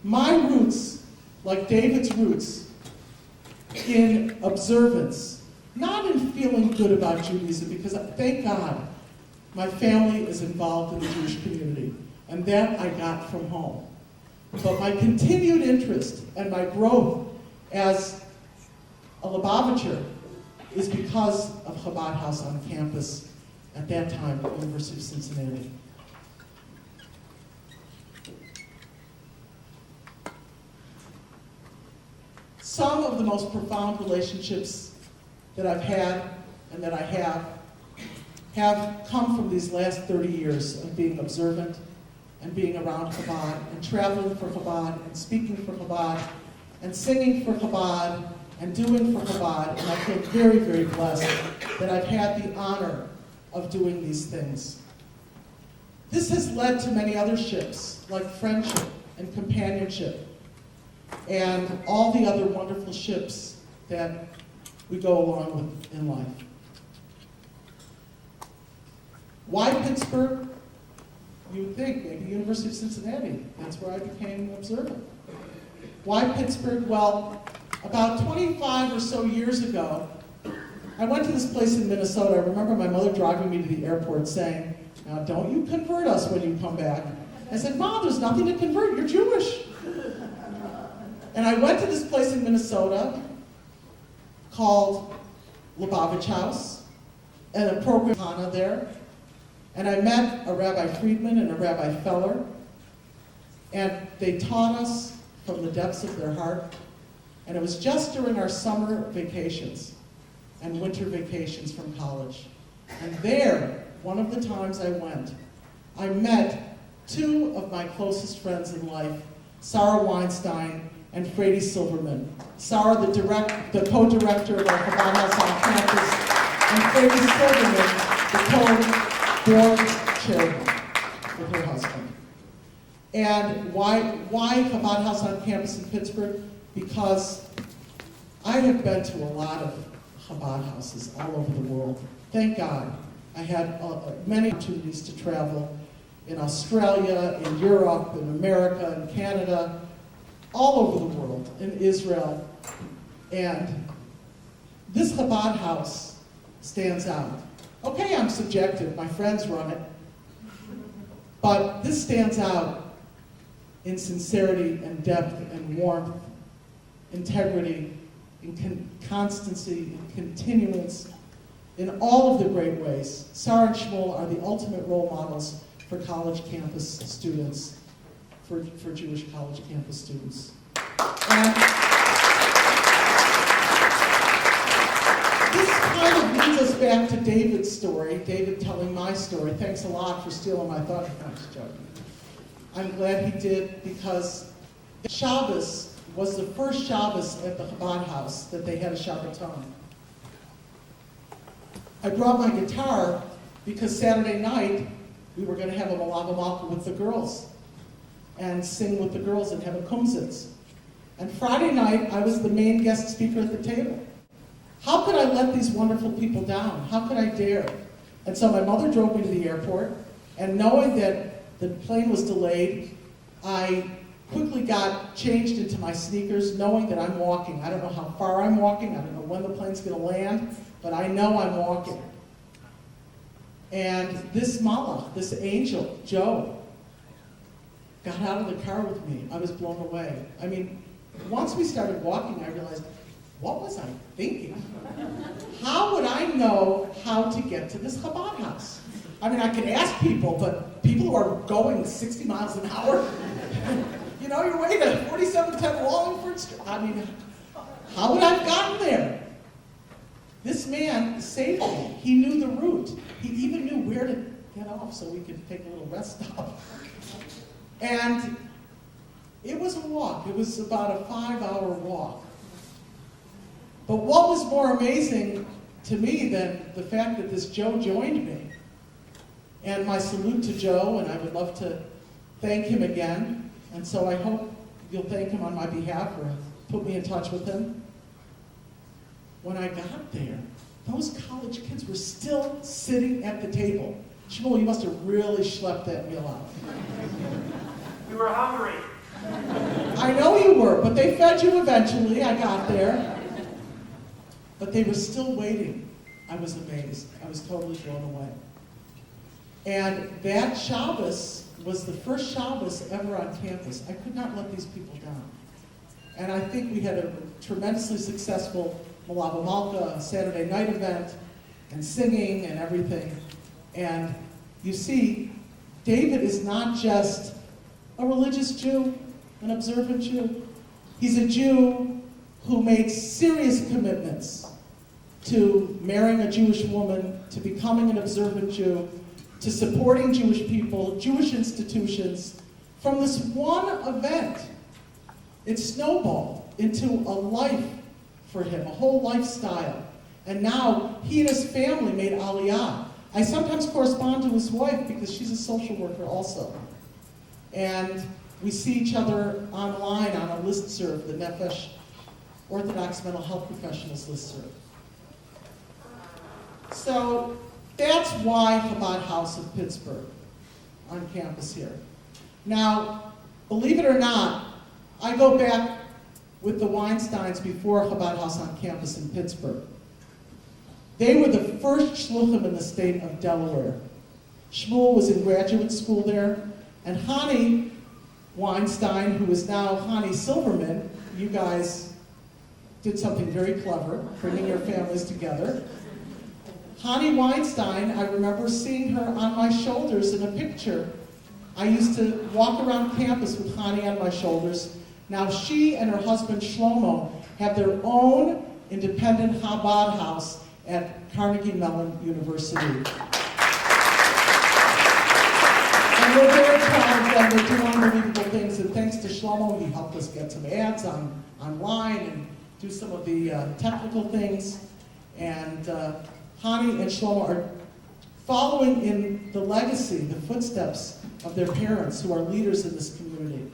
My roots, like David's roots, in observance, not in feeling good about Judaism, because thank God my family is involved in the Jewish community, and that I got from home. But my continued interest and my growth as a Lubavitcher is because of Chabad House on campus at that time at the University of Cincinnati. Some of the most profound relationships that I've had and that I have come from these last 30 years of being observant and being around Chabad and traveling for Chabad and speaking for Chabad and singing for Chabad and doing for Chabad. And I feel very, very blessed that I've had the honor of doing these things. This has led to many other ships, like friendship and companionship, and all the other wonderful ships that we go along with in life. Why Pittsburgh? You would think maybe University of Cincinnati. That's where I became an observant. Why Pittsburgh? Well, about 25 or so years ago, I went to this place in Minnesota. I remember my mother driving me to the airport saying, "Now don't you convert us when you come back." I said, "Mom, there's nothing to convert. You're Jewish." And I went to this place in Minnesota called Lubavitch House, and a program Hana there. And I met a Rabbi Friedman and a Rabbi Feller, and they taught us from the depths of their heart. And it was just during our summer vacations and winter vacations from college. And there, one of the times I went, I met two of my closest friends in life, Sarah Weinstein and Frady Silverman. Sarah, the co-director of our Chabad House on campus, and Frady Silverman, the co-board chairman with her husband. And why Chabad House on campus in Pittsburgh? Because I have been to a lot of Chabad houses all over the world. Thank God. I had many opportunities to travel in Australia, in Europe, in America, in Canada, all over the world, in Israel. And this Chabad house stands out. Okay, I'm subjective. My friends run it. But this stands out in sincerity and depth and warmth, integrity, in constancy, in continuance, in all of the great ways. Sarah and Shmuel are the ultimate role models for college campus students, for Jewish college campus students. And this kind of leads us back to David's story, David telling my story. Thanks a lot for stealing my thought. Thanks, Joe. I'm glad he did, because Shabbos was the first Shabbos at the Chabad house that they had a Shabbaton. I brought my guitar because Saturday night we were going to have a Malava Malka with the girls and sing with the girls and have a kumsitz. And Friday night I was the main guest speaker at the table. How could I let these wonderful people down? How could I dare? And so my mother drove me to the airport, and knowing that the plane was delayed, I quickly got changed into my sneakers, knowing that I'm walking. I don't know how far I'm walking. I don't know when the plane's going to land, but I know I'm walking. And this malach, this angel, Joe, got out of the car with me. I was blown away. I mean, once we started walking, I realized, what was I thinking? How would I know how to get to this Chabad house? I mean, I could ask people, but people who are going 60 miles an hour, you know, you're way to 4710 Wallingford Street. I mean, how would I have gotten there? This man saved me. He knew the route. He even knew where to get off so we could take a little rest stop. And it was a walk. It was about a 5-hour walk. But what was more amazing to me than the fact that this Joe joined me, and my salute to Joe, and I would love to thank him again, and so I hope you'll thank him on my behalf or put me in touch with him. When I got there, those college kids were still sitting at the table. Shmuel, you must have really schlepped that meal out. We were hungry. I know you were, but they fed you eventually. I got there. But they were still waiting. I was amazed. I was totally blown away. And that Shabbos was the first Shabbos ever on campus. I could not let these people down. And I think we had a tremendously successful Malava Malka Saturday night event and singing and everything. And you see, David is not just a religious Jew, an observant Jew. He's a Jew who made serious commitments to marrying a Jewish woman, to becoming an observant Jew, to supporting Jewish people, Jewish institutions. From this one event, it snowballed into a life for him, a whole lifestyle. And now he and his family made Aliyah. I sometimes correspond to his wife because she's a social worker also. And we see each other online on a listserv, the Nefesh Orthodox Mental Health Professionals listserv. So that's why Chabad House of Pittsburgh on campus here. Now, believe it or not, I go back with the Weinsteins before Chabad House on campus in Pittsburgh. They were the first shluchim in the state of Delaware. Shmuel was in graduate school there, and Hani Weinstein, who is now Hani Silverman, you guys did something very clever, bringing your families together. Hani Weinstein, I remember seeing her on my shoulders in a picture. I used to walk around campus with Hani on my shoulders. Now she and her husband Shlomo have their own independent Chabad house at Carnegie Mellon University. And we're very proud of them. They're doing unbelievable things. And thanks to Shlomo, he helped us get some ads online and do some of the technical things. And Hani and Shlomo are following in the legacy, the footsteps of their parents who are leaders in this community.